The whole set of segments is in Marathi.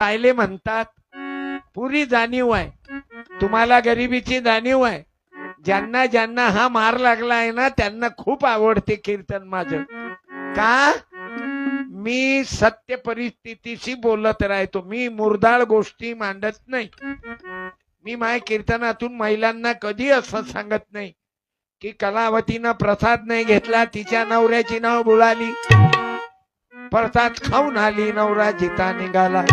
राहिले म्हणतात पुरी जाणीव आहे, तुम्हाला गरिबीची जाणीव आहे. ज्यांना ज्यांना हा मार लागला आहे ना त्यांना खूप आवडते कीर्तन माझं. का मी सत्य परिस्थितीशी बोलत राहतो, मी मुरदाळ गोष्टी मांडत नाही. मी माझ्या कीर्तनातून महिलांना कधी असं सांगत नाही की कलावतीनं प्रसाद नाही घेतला, तिच्या नवऱ्याची नाव बुडाली, प्रसाद खाऊन आली, नवरा जिता निघाला.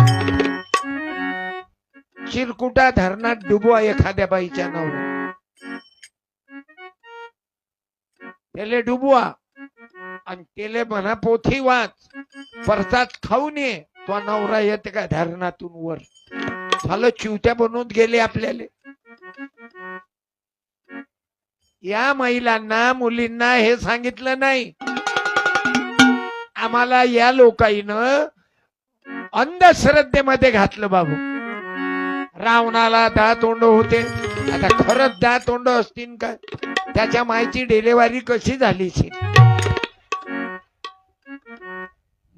चिरकुटा धरणात डुबवा एखाद्या बाईच्या नवरा, त्याले डुबवा आणि त्याले म्हणा पोथी वाच, प्रसाद खाऊन ये, तो नवरा येते का धरणातून वर. झालं चिवत्या बनवून गेले आपल्याला. या महिलांना मुलींना हे सांगितलं नाही. आम्हाला या लोकांनं अंधश्रद्धेमध्ये घातलं बाबू. रावणाला 10 तोंड होते, आता खरंच 10 तोंड असतील का? त्याच्या मायची डिलेवरी कशी झाली?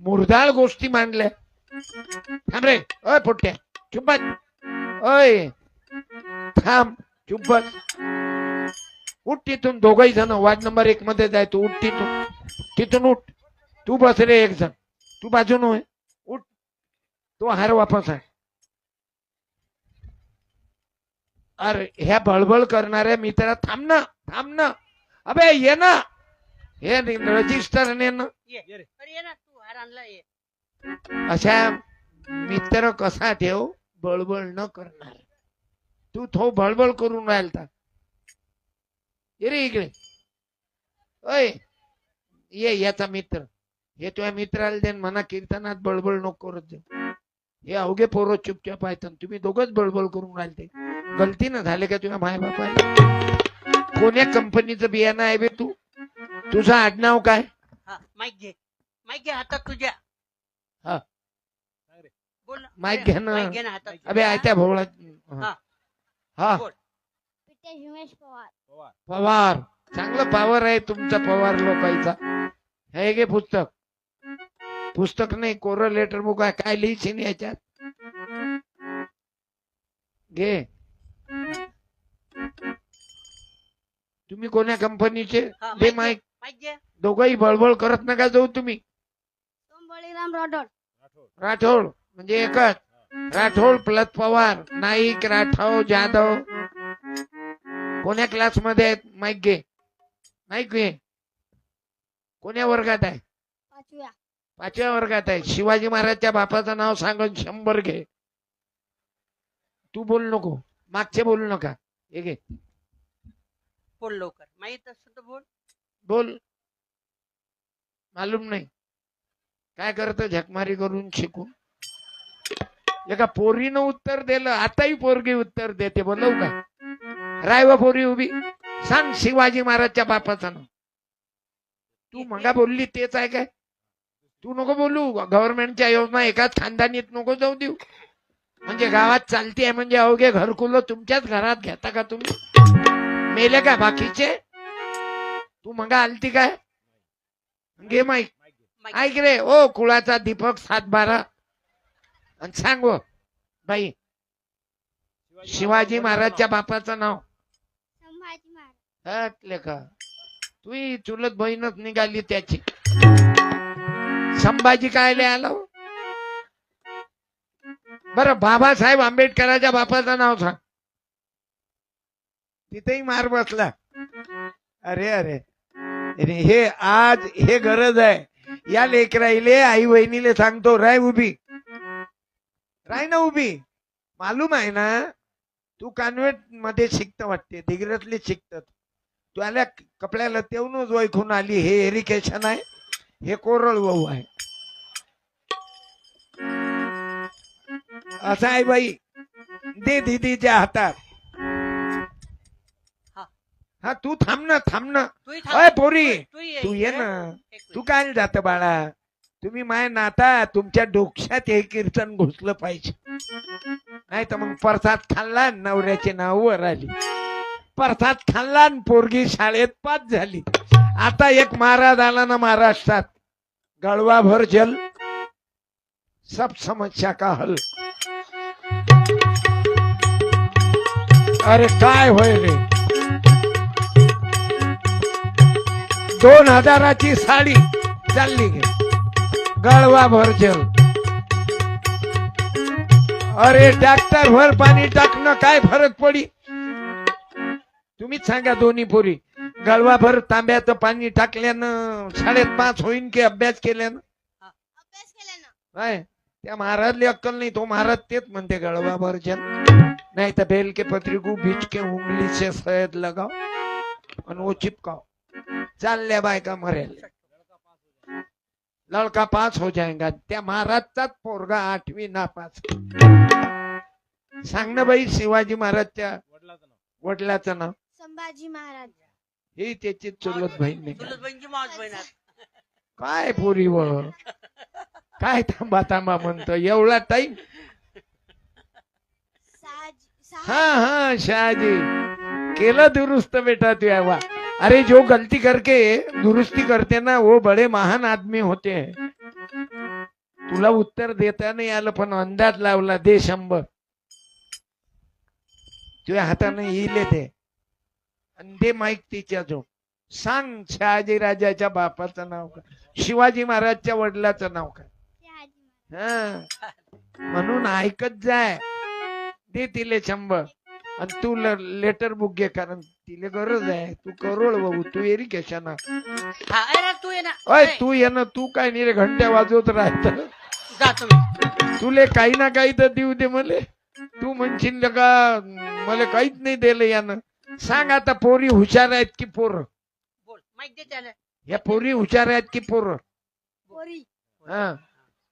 मुरदाळ गोष्टी मांडल्या. थांब रे, अय पोट्या चुप, अय थांब चुप, उठ तिथून. दोघही जण वार्ड नंबर 1 मध्ये जाय. तू उठ तिथून, तिथून उठ. तू बस रे, एक जण तू बाजून होय, उठ. तो हार वापस आहे. अरे ह्या बळबळ करणाऱ्या मित्रा थांब ना, थांब ना. अबे ये ना, हे रजिस्टर ने ना. अशा मित्र कसा ठेव, बळबळ न करणार. तू थो बळबळ करून राहिलता. ये रे इकडे, अय ये याचा मित्र. हे तुझ्या मित्राला देन म्हणा कीर्तनात बळबळ नको करत जाऊ. हे अवघे पोरं चुपचाप आहेत, तुम्ही दोघच बळबळ करून राहिले. गलती न झाले का तुझ्या माय बापाला? कोण्या कंपनीचं बियाणं आहे बे तू? तुझं आडनाव काय? माईक घे, माईक घे हातात तुझ्या. हा बोल, माईक घे ना. माईक घे ना हातात. अबे आयत्या भोवळा. हा बोल. हिमेश पवार. पवार, चांगलं पॉवर आहे तुमचा पवार लोकांचा. हे घे पुस्तक. पुस्तक नाही, कोरल लेटर बुक आहे. काय लिहिशील याच्यात? घे. तुम्ही कोण्या कंपनीचे? दे माईक. माईक घे. दोघही बळबळ करत नका जाऊ तुम्ही. बळीराम राठोड. राठोड म्हणजे एकच. राठोड प्लस पवार. नाईक, राठोड, जाधव. कोण्या क्लास मध्ये आहेत? माईक घे, माईक घे. कोण्या वर्गात आहे? 5व्या. 5व्या वर्गात आहे. शिवाजी महाराजच्या बापाचं नाव सांगून 100 घे. तू बोल नको, मागचे बोलू नका. हे घे, बोल लवकर. माहित असत तर बोल. बोल. मालूम नाही काय करत, झकमारी करून शिकून. एका पोरीनं उत्तर दिलं, आताही पोरगी उत्तर देते. बोलव काय? रायवा पोरी उभी, सांग शिवाजी महाराजच्या बापाचं नाव. तू मंगा बोलली तेच आहे काय? तू नको बोलू. गव्हर्नमेंटच्या योजना एकाच खानदानीत नको जाऊ देऊ. म्हणजे गावात चालती आहे म्हणजे अवघे घरकुल तुमच्याच घरात घेता का तुम्ही? मेले का बाकीचे? तू मंगा आलती काय? घे माईक. ऐक रे, ओ कुळाचा दीपक 712 आणि सांग वो बाई शिवाजी महाराजच्या बापाचं नाव. संभाजी महाराज. हटले का? तू चुलत बहीणच निघाली त्याची. संभाजी काय आला? बरं बाबासाहेब आंबेडकरांच्या बापाचं नाव सांग. तिथेही मार बसला. अरे अरे हे आज हे गरज आहे. या लेकराईले आई बहिणीले सांगतो, राय उभी, राय ना उभी. मालूम आहे ना तू कॉन्व्हेंट मध्ये शिकत वाटते, दिग्रतले शिकत. तू आल्या कपड्याला तेवूनच ओळखून आली. हे एरिकेशन आहे, हे कोरळ वाहू आहे. असं आहे बाई. दे दीदीच्या हातात. हा तू थांब ना, थांब ना. अय पोरी तू ये ना. तू काय जात बाळा? तुम्ही माय नाता, तुमच्या डोक्यात हे कीर्तन घुसलं पाहिजे. नाही तर मग प्रसाद खाल्ला, नवऱ्याची नाव वर आली. प्रसाद खाल्ला, पोरगी शाळेत पास झाली. आता एक महाराज आला ना महाराष्ट्रात, गळवा भर जल सब समस्या का हल. अरे काय होय रे, 2000ची साडी चालली गे, गळवा भरजल. अरे ट्रॅक्टर वर पाणी टाकणं काय फरक पडी? तुम्हीच सांगा दोन्ही पोरी. गळवाभर तांब्याचं पाणी टाकल्यानं 5.5 होईन की अभ्यास केल्यानं? अभ्यास केल्यानं. काय त्या महाराजली अक्कल नाही. तो महाराज तेच म्हणते गळवाभर जल, नहीं तो बेल के पत्री को बीच के उंगली से शहद लगाओ और वो चिपकाओ. चालल्या बायका मरेल, लड़का पास हो जाएगा. त्या महाराजचाच पोरगा 8वी नापास. सांग ना बाई, शिवाजी महाराजच्या वडिलाचं नाव? संभाजी महाराज. ही त्याची चुलत बहीण नाही का? चुलत बहिणीची मावस बहीण आहे. काय पोरी व काय थांबा थांबा म्हणतो एवढा टाइम. हा हा शहाजी केलं दुरुस्त बेटा तू यावा. अरे जो गलती करके दुरुस्ती करते ना वो बड़े महान आदमी होते हैं. तुला उत्तर देता नाही आलं पण अंदाज लावला. दे 100 तुझ्या हाताने येईल ते. आणि दे माईक तिच्या जो. सांग शहाजी राजाच्या बापाचं नाव काय, शिवाजी महाराजच्या वडिलाचं नाव काय? हा म्हणून ऐकत जाय. दे तिले 100 आणि तू लेटर बुक घे, कारण तिले गरज आहे. तू करोड भाऊ, तू येरी कशाना? हा, अरे तू ये ना. अय तू ये ना. तू काय नाही रे घंट्या वाजवत राहत. जा तुम्ही. तुले काही ना काही तर देऊ दे मले. तू म्हणशील का मला काहीच नाही दिलं यानं. सांग आता, पोरी हुशार आहेत की पोर? बोल, माहिती दे त्याला. या पोरी हुशार आहेत की पोर? पोरी. हा.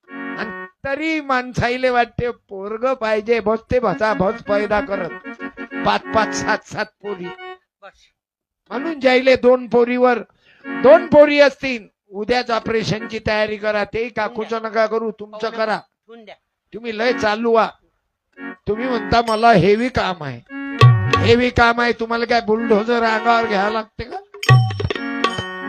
आणि तरी माणसाईले वाटते पोरग पाहिजे. बसते भसा भस पैदा करत 5-5, 7-7 पोरी. बस. म्हणून जाईले 2 पोरीवर 2 पोरी असतील. उद्याच ऑपरेशनची तयारी करा. ते काकूचं नका करू, तुमचं करा. ठेवून द्या. तुम्ही लय चालू व्हा. तुम्ही म्हणता मला हेवी काम आहे. हेवी काम आहे तुम्हाला काय बुलडोझर अंगावर घ्यावं लागते का?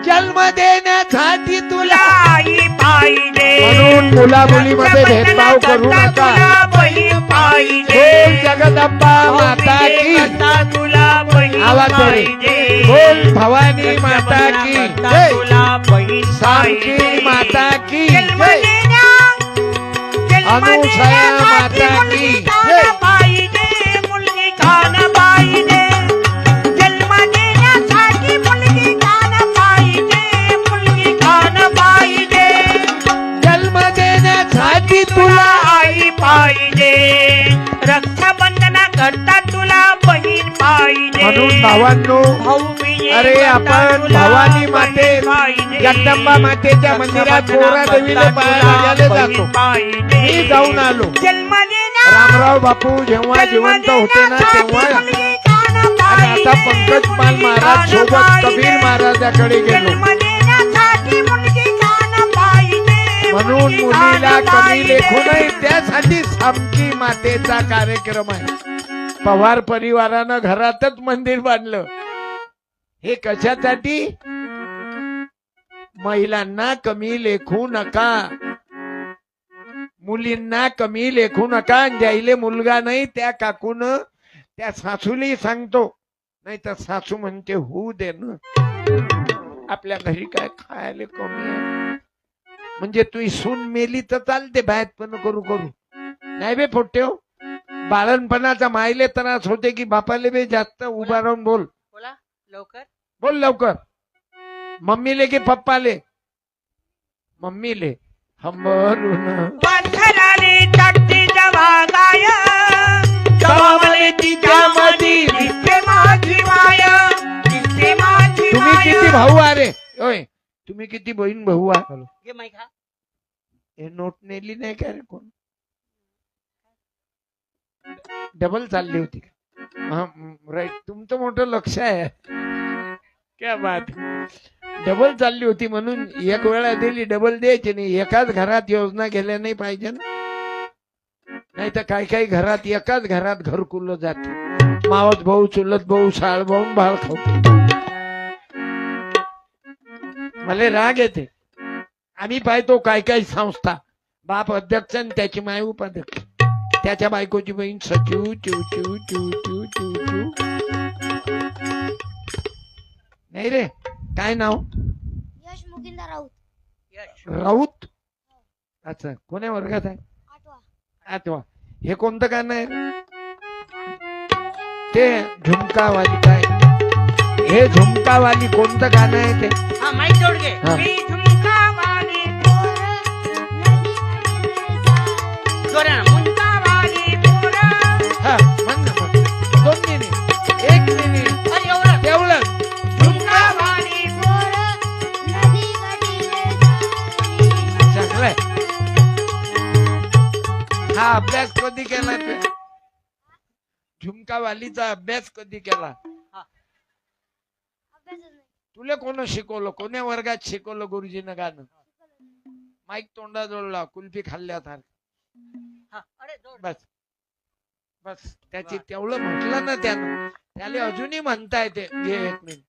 जन्म देण्यासाठी तुला आई पाहिजे, म्हणून मुला मुलीमध्ये भेदभाव करू नका. बहीण पाहिजे, बोल जगदंबा माता की, तुला बहीण आवाज दे रे. पाहिजे. बोल भवानी माता की जय. तुला बहीण सामकी पाहिजे. माता की जन्म जय. जन्म अनुसया देण्यासाठी माता मुलगी की खाणं जय. पाहिजे, मुलगी खाणं पाहिजे. जन्म देण्यासाठी मुलगी खाणं पाहिजे, मुलगी खाणं पाहिजे. जन्म देण्यासाठी तुला तुला आई पाहिजे, रक्षाबंधना करता तुला बहीण पाहिजे. म्हणून भावांनो, भाऊबीजे अरे करता आपण तुला भवानी बहीण माते पाहिजे. जगदंबा मातेच्या मंदिरात पोरा देवीला पाहायला गेले जातो. मी जाऊन आलो. जन्म देण्या रामराव बापू जेव्हा जिवंत होते ना तेव्हा, आणि आता पंकज पाल महाराज सोबत कबीर महाराजाकडे गेलो. म्हणून मुलीला कमी लेखू नये त्यासाठी सामकी मातेचा कार्यक्रम आहे. पवार परिवारानं घरातच मंदिर बांधलं. हे कशासाठी? महिलांना कमी लेखू नका, मुलींना कमी लेखू नका. ज्याईले मुलगा नाही त्या काकून त्या सासूली सांगतो, नाही तर सासू म्हणते होऊ दे ना, आपल्या घरी काय खायला कमी आहे. म्हणजे तू सून मेली तर चालते, बाहेर पण करू करू नाही बे पोट्टे. बाळणपणाचा मायले त्रास होते की बापाले बे जास्त. उभा राहून बोल, बोला लवकर. बोल लवकर. मम्मीले की पप्पाले? मम्मीले. हंबरून पाथराले टाकते जेव्हा गाय, तेव्हा मला तिच्यामध्ये दिसते माझी माया, दिसते माझी तुम्ही माया. किती भाऊ अरे ओय, तुम्ही किती बहीण भाऊ आहे? घे माईक. हा, हे नोट नेली नाही का रे कोण? डबल चालली होती का? राईट, तुमचं मोठं लक्ष आहे. क्या बात. डबल चालली होती म्हणून एक वेळा दिली, डबल द्यायची नाही. एकाच घरात योजना गेल्या नाही पाहिजे ना. नाही तर काही काही घरात एकाच घरात घरकुल जाते. मावत भाऊ, चुलत भाऊ, साळ भाऊ, बाळ खाऊ. मला राग येते. आम्ही पाहतो काय काय संस्था, बाप अध्यक्ष आणि त्याची माय उपाध्यक्ष. त्याच्या बायकोची बहीण सचिव चिव चिव चिव चिव चिव चिव. नाही रे, काय नाव? यश मुकिंदा राऊत. यश राऊत. अच्छा, कोण्या वर्गात आहे? 8वा. 8वा. हे कोणतं गाणं आहे? ते झुमकावाली काय? हे झुमकावाली कोणतं गाणं आहे ते? हा माईक जोड घे. हा. मी झुमकावाली जोरानं म्हण. झुमकावाली पोरं. हा, म्हण ना, म्हण. 2 मिनिट, 1 मिनिट, अरे एवढं तेवढं. झुमकावाली चांगलंय. हा अभ्यास कधी केला ते? झुमकावालीचा अभ्यास कधी केला? अभ्यासच नाही. तुला कोण शिकवलं? कोण्या वर्गात शिकवलं गुरुजीनं गाणं? माईक तोंडा जोडला, कुल्फी खाल्ल्यात. हा, अरे जोड. बस बस, त्याची तेवढं म्हटलं ना त्यानं, त्याला अजूनही म्हणता येते. घे 1 मिनिट.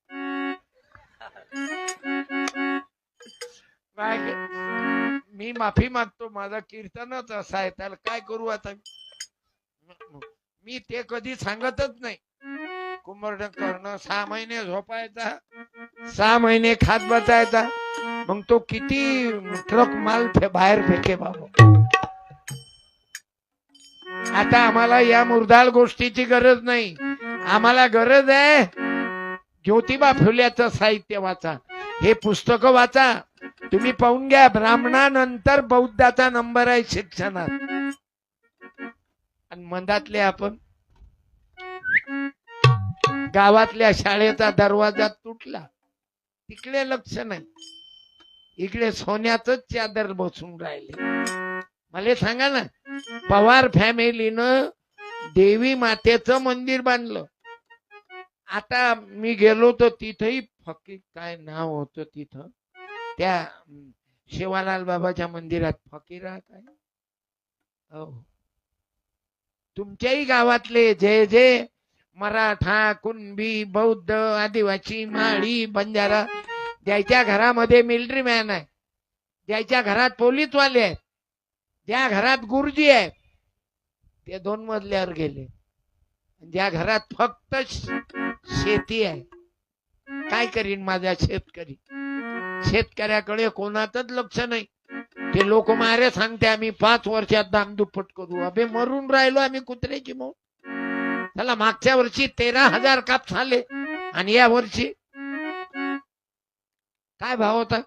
मी माफी मागतो, माझा कीर्तनच असा आहे, त्याला काय करू आता. मी ते कधी सांगतच नाही. कुंभर्ड करणं, 6 महिने झोपायचा, 6 महिने खात बसायचा, मग तो किती ट्रक माल बाहेर फेके बाबा. आता आम्हाला या मुरदाळ गोष्टीची गरज नाही. आम्हाला गरज आहे ज्योतिबा फुल्याचं साहित्य वाचा. हे पुस्तक वाचा. तुम्ही पाहून घ्या, ब्राह्मणानंतर बौद्धाचा नंबर आहे शिक्षणात. आणि मधातले आपण गावातल्या शाळेचा दरवाजा तुटला, तिकडे लक्ष नाही, इकडे सोन्याच चादर बसून राहिले. मला सांगा ना, पवार फॅमिलीनं देवी मातेचं मंदिर बांधलं. आता मी गेलो तर तिथंही फकीर, काय नाव होतं तिथं, त्या शिवालाल बाबाच्या मंदिरात फकीरा काय. हो, तुमच्याही गावातले जे जे मराठा, कुणबी, बौद्ध, आदिवासी, माळी, बंजारा, ज्याच्या घरामध्ये मिलिटरी मॅन आहे, ज्याच्या घरात पोलीसवाले आहेत, ज्या घरात गुरुजी आहेत, ते 2 मजल्यावर गेले. ज्या घरात फक्त शेती आहे, काय करीन माझा शेतकरी? शेतकऱ्याकडे कोणाचंच लक्ष नाही. ते लोक मारे सांगते आम्ही 5 वर्षात दामदुप्पट करू. अबे मरून राहिलो आम्ही कुत्र्याची मौत. त्याला मागच्या वर्षी 13,000 काप झाले आणि या वर्षी काय भाव होता?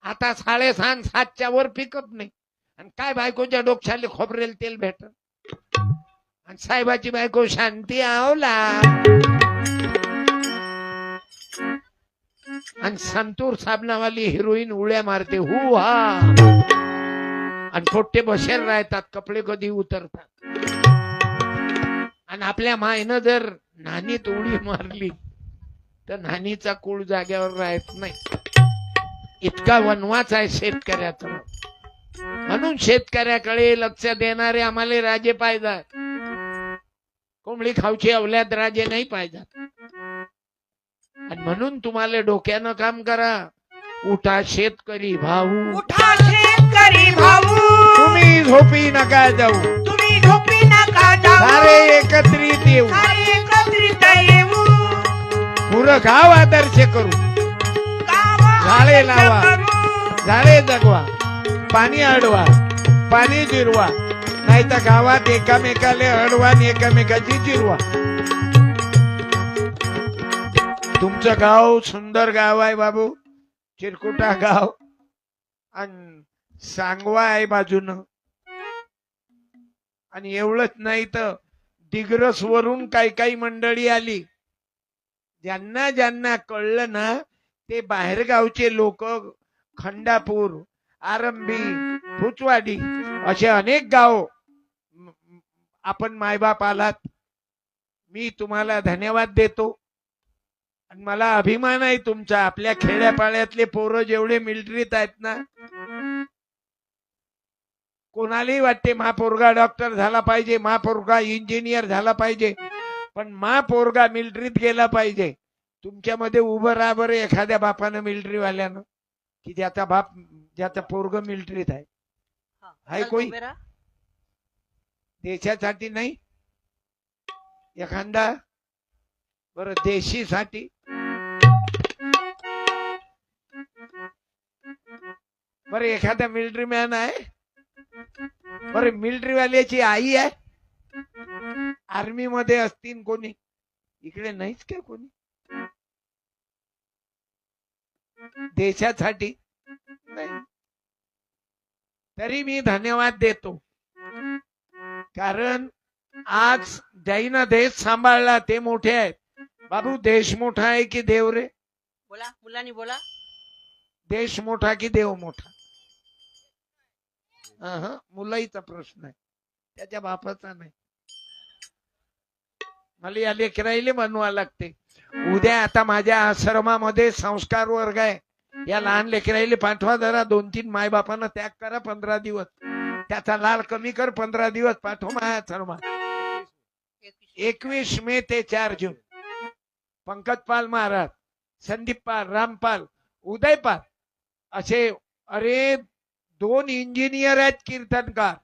आता 6.5-7च्या वर पिकत नाही. आणि काय बायकोच्या डोक्याला खोबरेल तेल भेटत. आणि साहेबाची बायको शांती आवला. आणि संतूर साबणावाली हिरोईन उड्या मारते, हु हा, आणि पोट्टे बसेल राहतात, कपडे कधी उतरतात. आणि आपल्या मायनं जर नानीत उडी मारली तर नानीचा कुळ जाग्यावर राहत नाही. इतका वनवास आहे शेतकऱ्याचा. म्हणून शेतकऱ्याकडे लक्ष देणारे आम्हाला राजे पाहिजे. कोंबडी खाऊची अवल्यात राजे नाही पाहिजे. आणि म्हणून तुम्हाला डोक्यानं काम करा. उठा शेतकरी भाऊ, उठा शेतकरी भाऊ, तुम्ही झोपी नका जाऊ, तुम्ही झोपी नका जाऊ, सारे एकत्रित येऊ, सारे एकत्रित येऊ, पुरं गाव आदर्श करू. झाडे लावा, झाडे जगवा, पाणी अडवा, पाणी जिरवा, नाही तर गावात एकामेकाला अडवा आणि एकामेकाची जिरवा. तुमचं गाव सुंदर गाव आहे बाबू, चिरकुटा गाव, आणि सांगवा आहे बाजूनं. आणि एवढंच नाही तर दिग्रस वरून काही काही मंडळी आली. ज्यांना ज्यांना कळलं ना, ते बाहेरगावचे लोक, खंडापूर, आरंभी, फुचवाडी असे अनेक गाव आपण मायबाप आलात. मी तुम्हाला धन्यवाद देतो. आणि मला अभिमान आहे तुमचा. आपल्या खेड्यापाड्यातले पोरं जेवढे मिलिटरीत आहेत ना, कोणालाही वाटते महापोरगा डॉक्टर झाला पाहिजे, महापोरगा इंजिनियर झाला पाहिजे, पण महापोरगा मिलिटरीत गेला पाहिजे. तुमच्यामध्ये उभं राहा बरं एखाद्या बापानं मिलिटरी वाल्यानं, की ज्याचा बाप, ज्याचा पोरग मिलिटरीत आहे. हाय चल, कोई उभे राहा. देशासाठी नाही एखादा बरं देशीसाठी बरं एखादा मिलिटरी मॅन आहे बरं मिलिटरी वाल्याची आई आहे आर्मी मध्ये असतील कोणी इकडे नाहीच काय कोणी देशासाठी नाही तरी मी धन्यवाद देतो कारण आज ज्याईनं देश सांभाळला ते मोठे आहेत बाबू देश मोठा आहे की देव रे बोला मुलांनी बोला. देश मोठा की देव मोठा मुलाईचा प्रश्न आहे त्याच्या बापाचा नाही मला या लेकराईले बनवा लागते उद्या आता माझ्या आश्रमामध्ये संस्कार वर्ग आहे या लहान लेकराईले पाठवा जरा 2-3 मायबापांना त्याग करा 15 दिवस त्याचा लाल कमी कर 15 दिवस पाठव माझ्या आश्रमात 21 मे ते 4 जून पंकज पाल महाराज संदीप पाल रामपाल उदयपाल असे अरे 2 इंजिनियर आहेत कीर्तनकार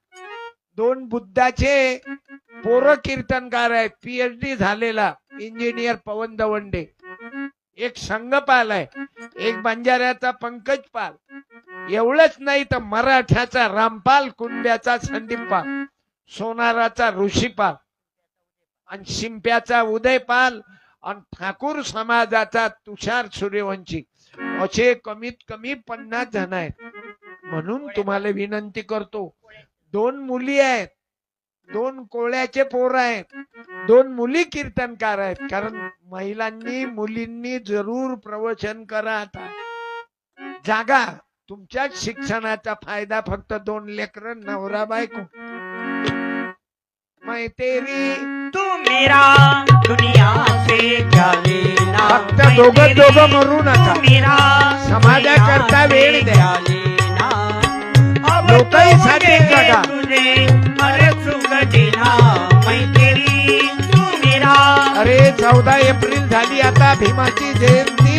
2 बुद्धाचे पोरं कीर्तनकार आहेत PhD झालेला इंजिनियर पवन दवंडे एक संघपाल आहे एक बंजाऱ्याचा पंकज पाल एवढंच नाही तर मराठ्याचा रामपाल कुंड्याचा संदीप पाल सोनाराचा ऋषीपाल आणि शिंप्याचा उदयपाल आणि ठाकूर समाजाचा तुषार सूर्यवंशी असे कमीत कमी 50 जण आहेत म्हणून तुम्हाला विनंती करतो 2 मुली आहेत 2 कोळ्याचे पोर आहेत 2 मुली कीर्तनकार आहेत कारण महिलांनी मुलींनी जरूर प्रवचन करा आता जागा तुमच्याच शिक्षणाचा फायदा फक्त 2 लेकर नवरा बायको मैं तेरी तू मेरा दुनिया से क्या लेना फक्त मैं दोघं तेरी, दोघं मरू नका तू मेरा समाजाकरता दुनिया वेळ से द्या क्या लेना अब लोकांसाठी तो मुझे जगा. तुझे हर सुख देना मैं तेरी तू मेरा अरे 14 एप्रिल झाली आता भीमाची जयंती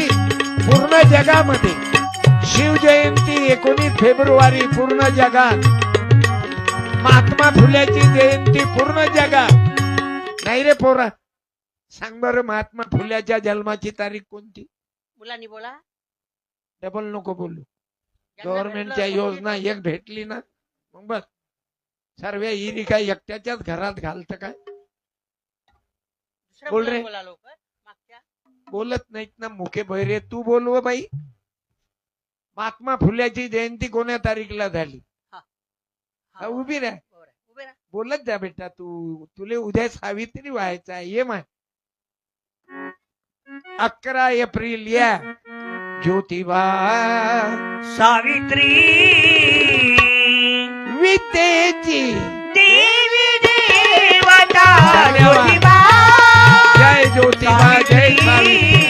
पूर्ण जगामध्ये शिव जयंती 19 फेब्रुवारी पूर्ण जगात महात्मा फुल्याची जयंती पूर्ण जगात नाही रे पोरा सांग बरं महात्मा फुल्याच्या जन्माची तारीख कोणती मुलांनी बोला. डबल नको बोलू ज्यांना गव्हर्नमेंटच्या भेटलं योजना एक भेटली ना मग बस सर्व इरी काय एकट्याच्याच घरात घालत काय दुसऱ्या बोल मुलांनी रे. बोला लवकर मागच्या. बोलत नाहीत ना मुखे बहिरे तू बोलव बाई महात्मा फुल्याची जयंती कोण्या तारीखला झाली हा, उभी राह बरोबर आहे. उभे राहा. बोलत जा बेटा तू तुले उद्या सावित्री व्हायचा आहे ये माय 11 एप्रिल या ज्योतिबा सावित्री विद्येची देवी देवता धन्यवाद. ज्योतिबा जय ज्योतिबा जय सावित्री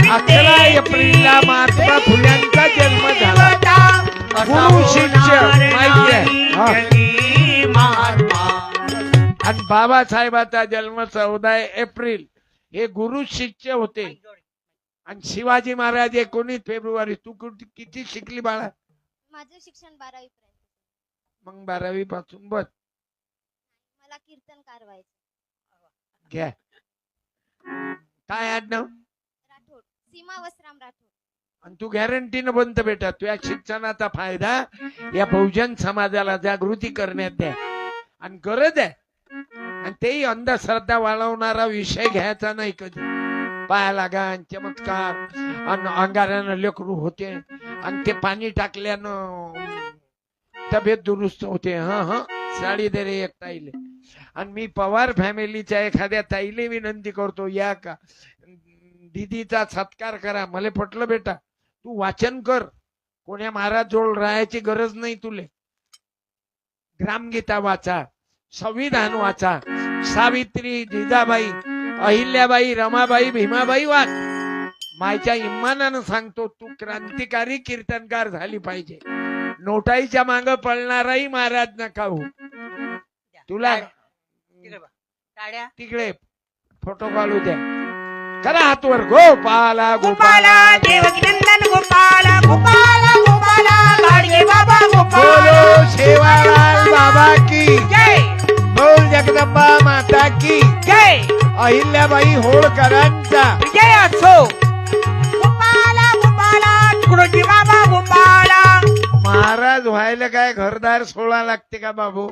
11 एप्रिलला महात्मा फुल्यांचा जन्म झाला गुरु शिष्य माहिती आहे हा. आणि बाबासाहेबाचा जन्म 14 एप्रिल हे गुरु शिष्य होते आणि शिवाजी महाराज 19 फेब्रुवारी तू किती शिकली बाळा माझं शिक्षण 12वी पर्यंत मग 12वी पासून बस मला कीर्तनकार व्हायचं. घ्या काय आडनाव राठोड सीमा वसराम राठोड. आणि तू गॅरंटीनं बनत बेटा तुझ्या शिक्षणाचा फायदा या बहुजन समाजाला जागृती करण्यात द्या आणि गरज आहे आणि तेही अंधश्रद्धा वाढवणारा विषय घ्यायचा नाही कधी पाया लागा चमत्कार आणि अंगारानं लेकरू होते आणि ते पाणी टाकल्यानं तब्येत दुरुस्त होते साडी दे रे एक ताईले आणि मी पवार फॅमिलीच्या एखाद्या ताईले विनंती करतो या का दीदीचा सत्कार करा मला पटलं बेटा तू वाचन कर कोण्या महाराज जोड राहायची गरज नाही तुले ग्रामगीता वाचा संविधान वाचा सावित्री जिजाबाई अहिल्याबाई रमाबाई भीमाबाई वाच मायच्या इम्मानानं सांगतो तू क्रांतिकारी कीर्तनकार झाली पाहिजे नोटाईच्या माग पळणाराही महाराज नका हो तुला तिकडे बघ. टाळ्या. तिकडे फोटो काढू द्या करा हातवर गोपाला गोपाला गोपाला देवकी नंदन गोपाला गोपाला गोपाला लाडगे बाबा गोपाला बोलो सेवालाल बाबा की जय बोल जगदंबा माता की जय अहिल्याबाई होळकरांचा जय असो गोपाला गोपाला तुकडोजी बाबा गोपाला महाराज व्हायला काय घरदार सोळा लागते का बाबू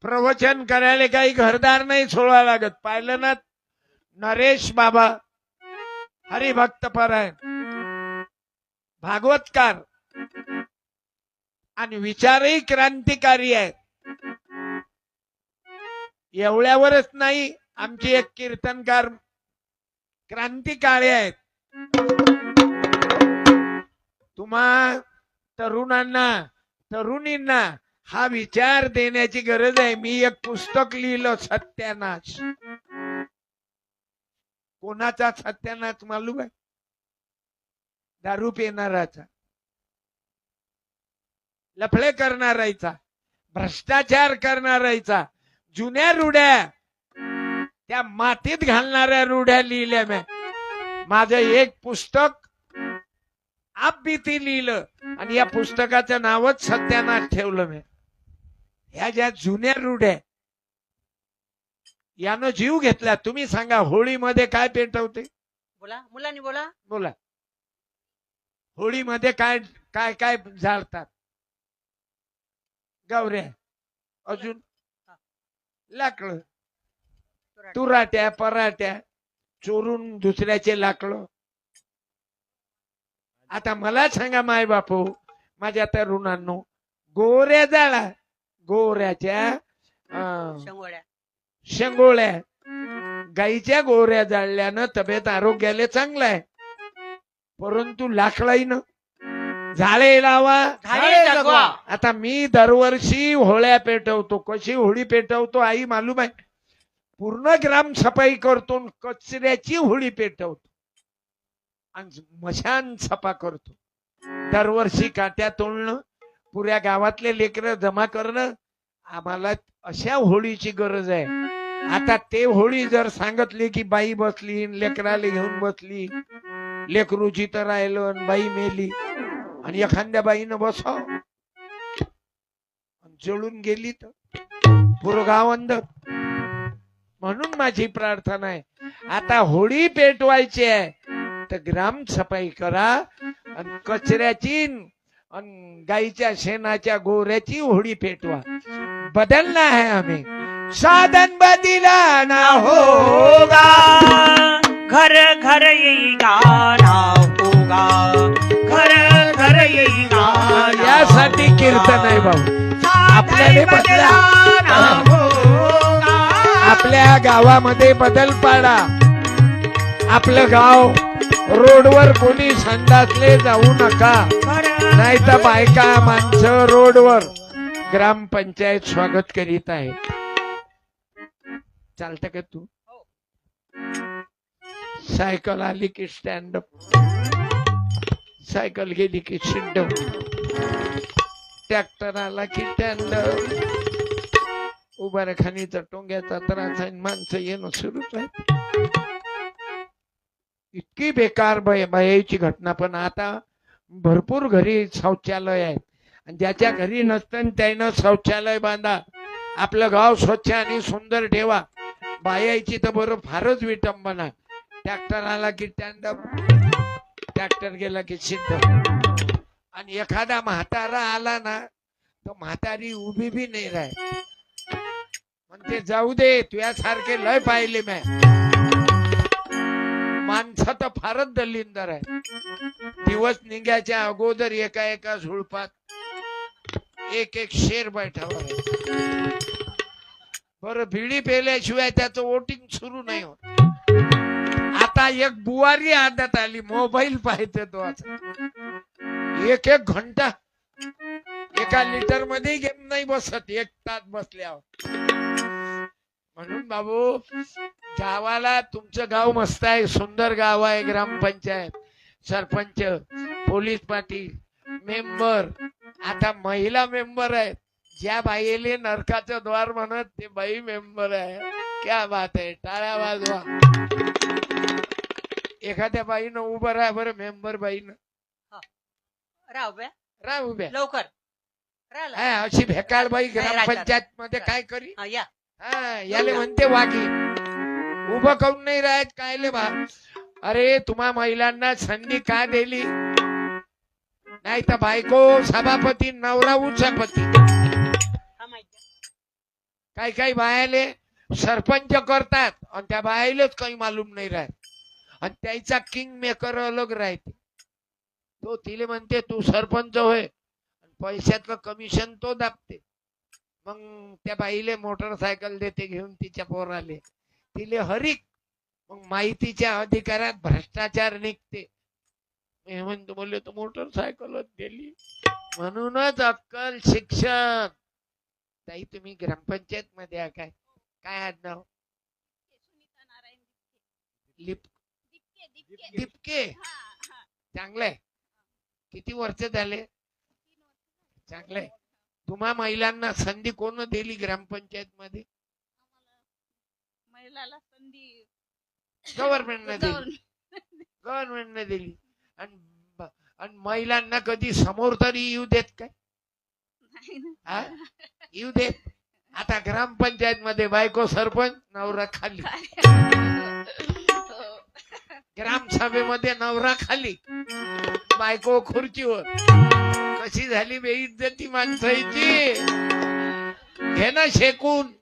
प्रवचन करायला काही घरदार नाही सोळा लागत पाहिलं ना नरेश बाबा हरिभक्त परायण भागवतकार आणि विचारही क्रांतिकारी आहेत एवढ्यावरच नाही आमचे एक कीर्तनकार क्रांतिकारी आहेत तुम्हा तरुणांना तरुणींना हा विचार देण्याची गरज आहे मी एक पुस्तक लिहिलं सत्यानाश कोणाचा सत्यानाश मालूम आहे दारू पिणाराचा लफडे करणाराचा भ्रष्टाचार करणाराचा जुन्या रूढ्या त्या मातीत घालणाऱ्या रूढ्या लिहिल्या मी माझं एक पुस्तक आपबीती लिहिलं आणि या पुस्तकाचं नावच सत्यानाश ठेवलं मी ह्या ज्या जुन्या रूढ्या यानं जीव घेतला तुम्ही सांगा होळीमध्ये काय पेटवते बोला मुलांनी बोला बोला होळीमध्ये काय काय काय जाळतात गवऱ्या अजून लाकडं तुराट्या पराट्या चोरून दुसऱ्याचे लाकडं आता मला सांगा माय बापू माझ्या तरुणांनो गोऱ्या जाळा गोऱ्याच्या शेंगोळ्या शेंगोळ्या गाईच्या गोऱ्या जाळल्यानं तब्येत आरोग्याला चांगलं आहे परंतु लाकडाईनं झाडे लावा झाडे जगवा आता मी दरवर्षी होळ्या पेटवतो कशी होळी पेटवतो आई मालूम आहे पूर्ण ग्राम सफाई करतो कचऱ्याची होळी पेटवतो आणि मशान सफा करतो दरवर्षी काट्या तोडणं पुऱ्या गावातले लेकरं जमा करणं आम्हाला अशा होळीची गरज आहे आता ते होळी जर सांगितली की बाई बसली लेकराला घेऊन बसली लेकरू जिथं राहिलं आणि बाई मेली आणि एखाद्या बाईनं बसव जळून गेली तर पुरं गाव अंध म्हणून माझी प्रार्थना आहे आता होळी पेटवायची आहे तर ग्राम सफाई करा आणि कचऱ्याची आणि गाईच्या शेणाच्या गोऱ्याची होळी पेटवा बदलना है हमें साधन बदला ना होगा घर घर यही गाना होगा घर घर यही गाना यासाठी कीर्तन आहे भाऊ आपल्याला बदला होगा आपल्या गावामध्ये बदल पाडा आपलं गाव रोडवर कोणी संडासले जाऊ नका नाही तर बायका माणसं रोडवर ग्रामपंचायत स्वागत करीत आहे चालतं का तू सायकल आली की स्टँड अप सायकल गेली की सिट डाऊन ट्रॅक्टर आला की स्टँड उभाऱ्या खाणीचा टोंग्याचा त्रास आहे माणसं येणं सुरूच आहे इतकी बेकार बायाची घटना पण आता भरपूर घरी शौचालय आहेत आणि ज्याच्या घरी नसतं त्यानं शौचालय बांधा आपलं गाव स्वच्छ आणि सुंदर ठेवा बायाची तर बरं फारच विटंबना ट्रॅक्टर आला की स्टँड अप ट्रॅक्टर गेला की सिद्ध आणि एखादा म्हातारा आला ना तर म्हातारी उभी बी नाही राह म्हणते जाऊ दे तुझ्यासारखे लय पाहिले मी माणसं तर फारच दलिंदर आहे दिवस निघायच्या अगोदर एका एका झुळपात एक एक शेर बैठावा बरं बिडी पेल्याशिवाय त्याचं वोटिंग सुरू नाही होत आता एक बुवारी आदत आली मोबाईल पाहते तो आता एक एक घंटा एका लिटर मध्ये गेम नाही बसत एक तास बसल्यावर म्हणून बाबू गावाला तुमचं गाव मस्त आहे सुंदर गाव आहे ग्रामपंचायत सरपंच पोलीस पाटील मेंबर आता महिला मेंबर आहेत ज्या बाईले नरकाचं द्वार म्हणत ते बाई मेंबर आहे क्या बात आहे, टाळ्या वाजवा. एखाद्या बाईनं उभं राहा बरं, मेंबर बाईनं राव बे राहा उभ्या. लवकर राहिला. हा, अशी भेकाळ बाई नाही, ग्रामपंचायत मध्ये काय करी. हा, या हा, याले म्हणते वागी. उभं काऊन नाही राहत कायले बा. अरे तुम्हा महिलांना संधी का दिली, नाही तर बायको सभापती नवरा उचापती. हा माहिती आहे. काही काही बायाले सरपंच करतात आणि त्या बायालेच काही मालूम नाही राहत, आणि त्याचा किंग मेकर अलग राहते. तो तिले म्हणते तू सरपंच होय, पैशातलं कमिशन तो दाबते. मग त्या बाईले मोटरसायकल देते घेऊन तिच्या पोराले, तिले हरिक. मग माहितीच्या अधिकारात भ्रष्टाचार निघते. मी म्हणतो बोलले तर मोटरसायकलच दिली. म्हणूनच अक्कल शिक्षण. ताई तुम्ही ग्रामपंचायत मध्ये आहे काय, काय आडनाव. दिपके. चांगलंय. किती वर्ष झाले. चांगलंय. तुम्हा महिलांना संधी कोण दिली ग्रामपंचायत मध्ये. महिलाला संधी गव्हर्नमेंटने दिली. गव्हर्नमेंटने दिली. आणि महिलांना कधी समोर तरी येऊ देत काय. हा? येऊ देत. आता ग्रामपंचायत मध्ये बायको सरपंच, नवरा खाली. ग्रामसभेमध्ये नवरा खाली, बायको खुर्चीवर. कशी झाली बेइज्जती माणसाची. घे ना शेकून.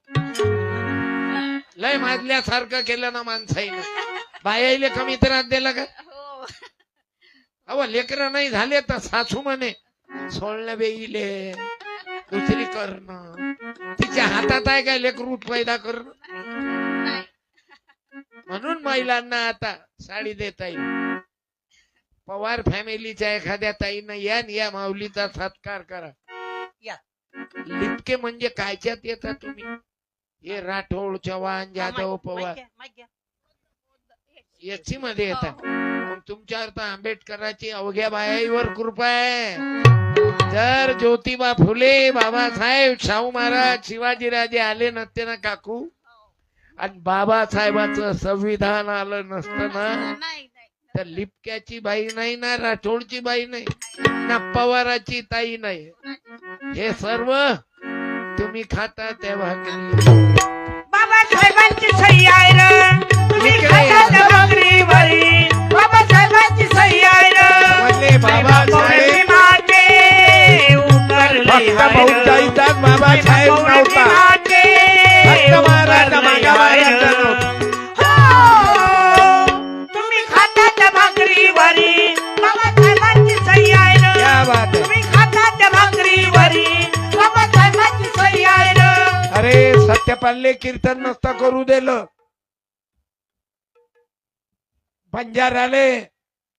लय माजल्यासारखं केलं ना माणसाईनं. बायाईले कमी त्रास दिला का. अहो लेकर नाही झाले तर सासू म्हणे सोडलं बेईले, दुसरी करणं. तिच्या हातात आहे काय लेकरू पैदा करणं. म्हणून महिलांना आता साडी देता येईल. पवार फॅमिलीच्या एखाद्या ताईनं या माऊलीचा सत्कार करा. या. लिपके म्हणजे कायच्यात येता तुम्ही. हे राठोड, चव्हाण, जाधव, पवार याची मध्ये येतात. मग तुमच्यावर तर आंबेडकरांची अवघ्या बायाईवर कृपा आहे. जर ज्योतिबा फुले, बाबासाहेब, शाहू महाराज, शिवाजीराजे आले नसते ना काकू, आणि बाबासाहेबांचं संविधान आलं नसतं ना, तर लिपक्याची बाई नाही ना, राठोडची बाई नाही ना, पवाराची ताई नाही. हे सर्व तुम्ही खाता त्या भाकरी. बाबासाहेबांची सही आहे रे, तुम्ही खाता त्या भाकरीवरी. बाबासाहेबांची सही आहे रे, म्हणले बाबासाहेब फक्त भाऊचाईचाच बाबासाहेब नव्हता, फक्त महाराज महाराजांचा नव्हता. तुम्ही खाता त्या भाकरीवरी. बाबासाहेबांची सही आहे रे, क्या बात आहे. तुम्ही खाता त्या भाकरीवरी. बाबासाहेबांची सही आहे रे. अरे सत्यपालले कीर्तन नसतं करू दिलं. बंजाराले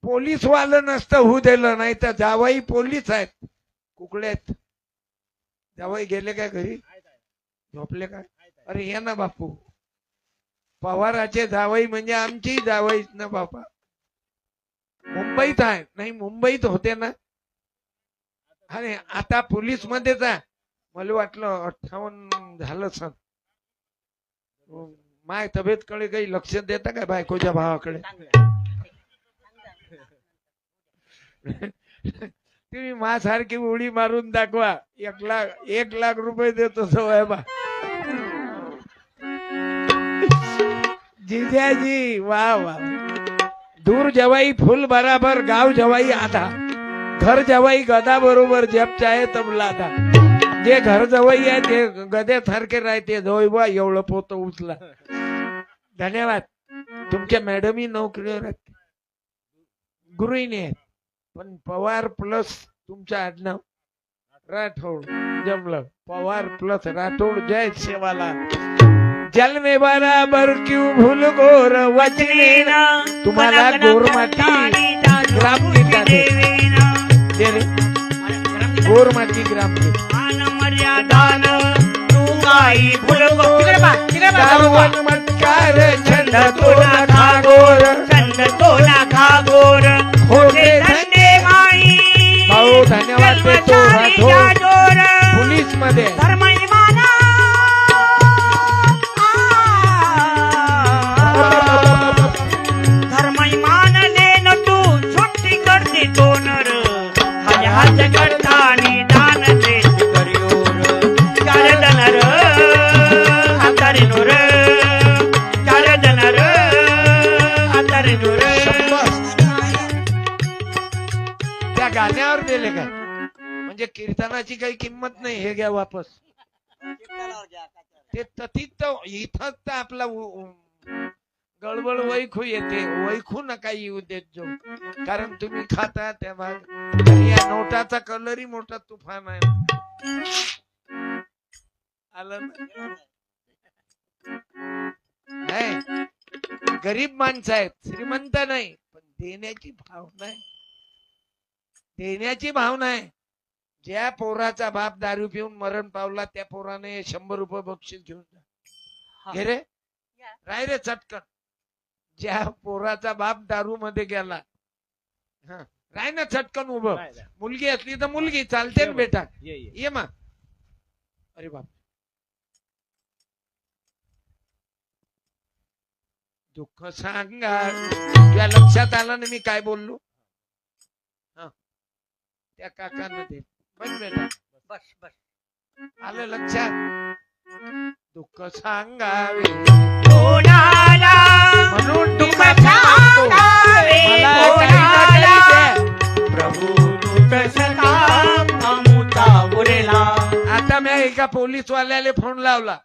पोलीस वालं नसतं होऊ दिलं. नाही तर जावाई पोलीस आहेत. कुकड्यात जावाई गेले काय घरी, झोपले काय. अरे या ना बापू. पवाराचे जावई म्हणजे आमची जावईच ना बापा. मुंबईत आहे नाही, मुंबईत होते ना. अरे आता पोलीस मध्येच आहे. मला वाटलं 58 झालं सण. माय तब्येतकडे काही लक्ष देता काय बायकोच्या भावाकडे. तुम्ही माझ्यासारखी उडी मारून दाखवा. 1 लाख रुपये देतो सवय बा. जिजाजी वाह वाह. दूर जवाई फुल बराबर, गाव जवाई आधा. घर जवाई गदा बरोबर, जप चाहे तब लादा. जे घर जवाई आहे ते गद्यासारखे राहते. जवळ बा एवढं पोत उचला. धन्यवाद. तुमच्या मॅडमही नोकरीवर आहेत, गृहिणी आहेत. पण पवार प्लस तुमचं आडनाव राठोड जमलं. पवार प्लस राठोड. जय सेवाला. जल में बराबर क्यों भूल गोर वचने ना, तुम्हाला गोरमाटी ग्रामपंचायत दे रे. गोरमाटी ग्रामपंचायत. मर्यादान तू काही भूल दारुवन मटकार छंद तो ना खागोर. छंद तो ना खागोर. खोटे धंदे माई भाऊ धन्यवाद देतो. राठोड पोलीस मध्ये. धर्म इमाना दिले काय म्हणजे कीर्तनाची काही किंमत नाही, हे घ्या वापस. कीर्तनावर घ्या, काच्यावर. ते ततीत इथंच तर आपला गडबड वैखू येते. वैखू नका येऊ देत जो, कारण तुम्ही खाता त्या भाग या नोटाचा कलरही मोठा तुफान आहे. आलं ना? नाही, गरीब माणसं आहेत, श्रीमंत नाही, पण देण्याची भावना आहे. देण्याची भावना आहे. ज्या पोराचा बाप दारू पिऊन मरण पावला त्या पोराने 100 रुपये बक्षीस घेऊन जा. हा. घे रे, या. राय रे चटकन. ज्या पोराचा बाप दारू मध्ये गेला, राय ना चटकन उभं. मुलगी असली तर मुलगी चालते ना बेटा, ये मा. अरे बाप, दुःख सांगा. तुझ्या लक्षात आलं ना मी काय बोललो? हा, त्या काकांना दे. बस बेटा, बस बस. आलं लक्षात? दुःख सांगावे कोणाला म्हणून दुःख माफी मागतो. सांगावे मला काही ना काही द्या. प्रभू तूच काम आमुचा उरला. आता मी एका पोलीसवाल्याला फोन लावला,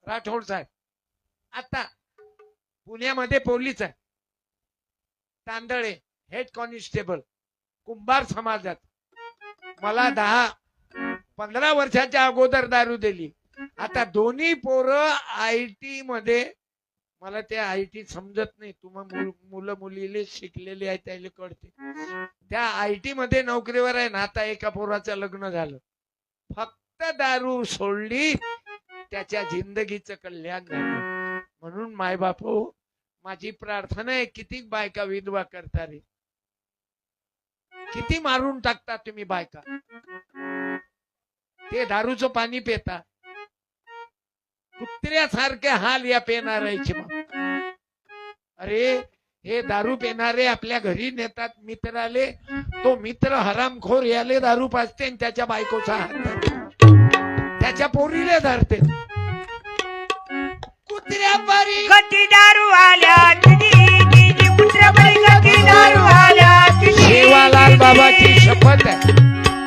राठोड साहेब. आता पुण्यामध्ये पोलीस आहे, तांदळे हेड कॉन्स्टेबल, कुंभार समाजात. मला 10-15 वर्षाच्या अगोदर दारू दिली. आता दोन्ही पोरं IT मध्ये, मला ते IT समजत नाही, तुम्हा मुलं मुलीले शिकलेले आहेत त्याला कळते. त्या IT मध्ये नोकरीवर आहे ना. आता एका पोराचं लग्न झालं, फक्त दारू सोडली, त्याच्या जिंदगीचं कल्याण झालं. म्हणून मायबापू, माझी प्रार्थना आहे, किती बायका विधवा करता रे, किती मारून टाकता तुम्ही बायका. ते दारूचं पाणी पेता, कुत्र्यासारखे हाल या पेणाऱ्याचे. अरे हे दारू पेणारे आपल्या घरी नेतात मित्राले, तो मित्र हरामखोर याले दारू पाजते आणि त्याच्या बायकोचा हात धरते, त्याच्या पोरीले धरते. कुत्र्या पारी गती दारू आल्या तिची पुत्र बळी गती दारू आल्या तिची. सेवालाल बाबाची शपथ आहे,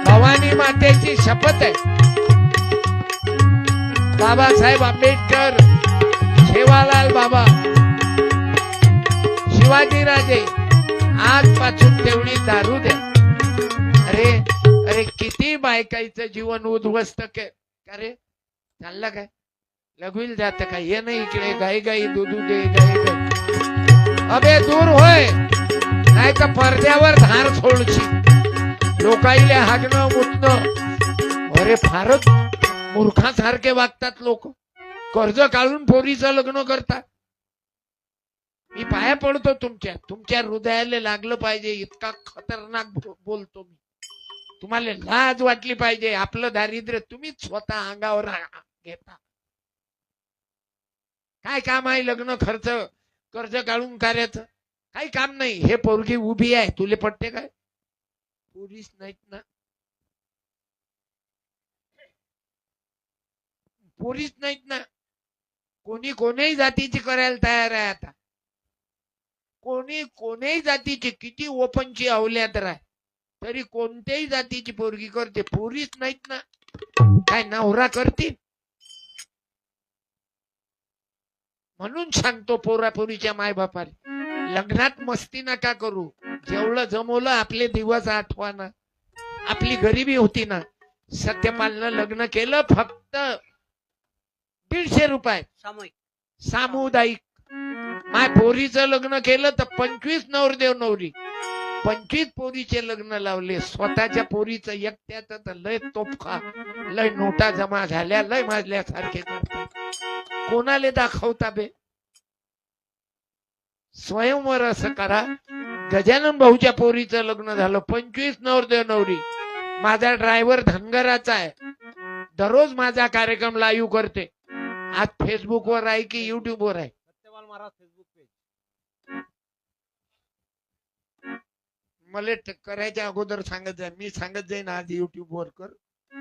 भवानी मातेची शपथ आहे. बाबासाहेब आंबेडकर, सेवालाल बाबा, शिवाजीराजे, आजपासून तेवढी दारू द्या. अरे अरे किती बायकाईचं जीवन उद्ध्वस्त के. अरे चाललं काय, लगविल जात काय, ये नाही इकडे, गाई गाई दूध दे, गाई गाई. अबे दूर होय, नाही तर पडद्यावर धार सोडशी. लोकाईले हागणं मुतणं. अरे फारच मूर्खासारखे वागतात लोक. कर्ज काढून पोरीचं लग्न करतात. मी पाया पडतो तुमच्या हृदयाला लागलं पाहिजे इतका खतरनाक बोलतो मी. तुम्हाला लाज वाटली पाहिजे. आपलं दारिद्र्य तुम्हीच स्वतः अंगावर घेता. काय काम आहे लग्न खर्च कर्ज काढून करायचं? काही काम नाही. हे पोरगी उभी आहे, तुले पटते काय? पोरीच नाहीत ना, पोरीच नाहीत ना. कोणी कोणीही जातीची करायला तयार आहे आता. कोणी कोणीही जातीची, किती ओपनची अवल्यात राह तरी कोणत्याही जातीची पोरगी करते. पोरीच नाहीत ना, काय नवरा करतील? म्हणून सांगतो पोरापोरीच्या मायबापाला, लग्नात मस्ती नका करू. जेवढं जमवलं आपले दिवस आठवा ना. आपली गरिबी होती ना, सत्यपालनं लग्न केलं फक्त 150 रुपये सामूहिक. सामुदायिक. माय पोरीचं लग्न केलं तर 25 नवरदेव नवरी, 25 पोरीचे लग्न लावले. स्वतःच्या पोरीचं एकट्याचं तर लय तोफखा, लय नोटा जमा झाल्या, लय माजल्यासारखे करतात. कोणाले दाखवता बे? स्वयंवर असं करा. गजानन भाऊच्या पोरीचं लग्न झालं, 25 नवरदेव नवरी. माझा ड्रायव्हर धनगराचा आहे, दररोज माझा कार्यक्रम लाईव्ह करते. आज फेसबुकवर आहे की युट्यूबवर आहे? Satyapal Maharaj Facebook page. मला करायच्या अगोदर सांगत जाय, मी सांगत जाईन आज युट्यूबवर कर.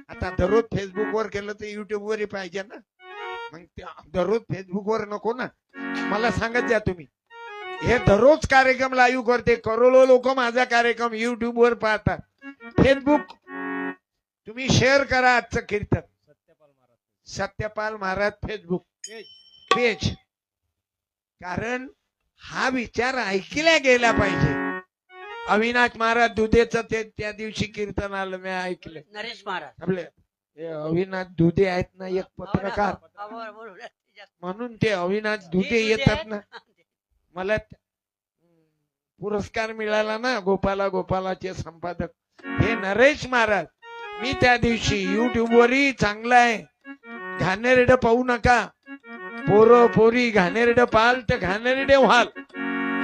आता दररोज फेसबुकवर केलं तर युट्यूबवरही पाहिजे ना. मग दररोज फेसबुकवर नको ना, मला सांगत जा तुम्ही. हे दररोज कार्यक्रम लाईव्ह करते, करोडो लोक माझा कार्यक्रम युट्यूबवर पाहतात. फेसबुक तुम्ही शेअर करा आजचं कीर्तन. Satyapal Maharaj Facebook page. कारण हा विचार ऐकला गेला पाहिजे. अविनाश महाराज दुधेचं ते त्या दिवशी कीर्तन आलं मी ऐकलं. नरेश महाराज आपले हे अविनाश दुधे आहेत ना एक पत्रकार, बरोबर. म्हणून ते अविनाश दुधे येतात ना. मला पुरस्कार मिळाला ना गोपालाचे संपादक हे नरेश महाराज. मी त्या दिवशी युट्यूब वरही चांगला आहे. घाणेरडं पाहू नका. पोरं पोरी घाणेरडं पाहाल तर घाणेरडे व्हाल.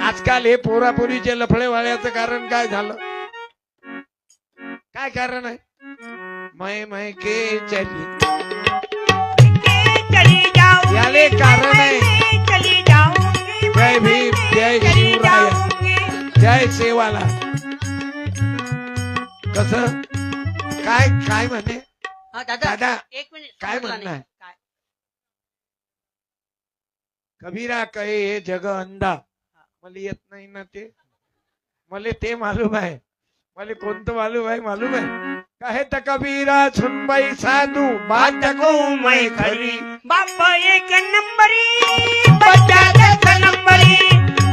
आजकाल हे पोरापोरीचे लफडे वाळ्याचं कारण काय झालं? काय कारण आहे? मैं के चली याले कारण आहे. जय भीम, जय शिवराय, जय सेवाला. कस काय काय म्हणे हा दादा दादा? एक मिनिट काय समजलं म्हणणं नाही. आहे? काय? कबीरा कहे हे जग अंधा. मला येत नाही ना ते. मला ते मालूम आहे. मला कोणतं मालूम आहे कहे त कबीरा सुनबाई साधू बात को मैं खरी. बाप एक नंबरी बच्चा 10 नंबरी.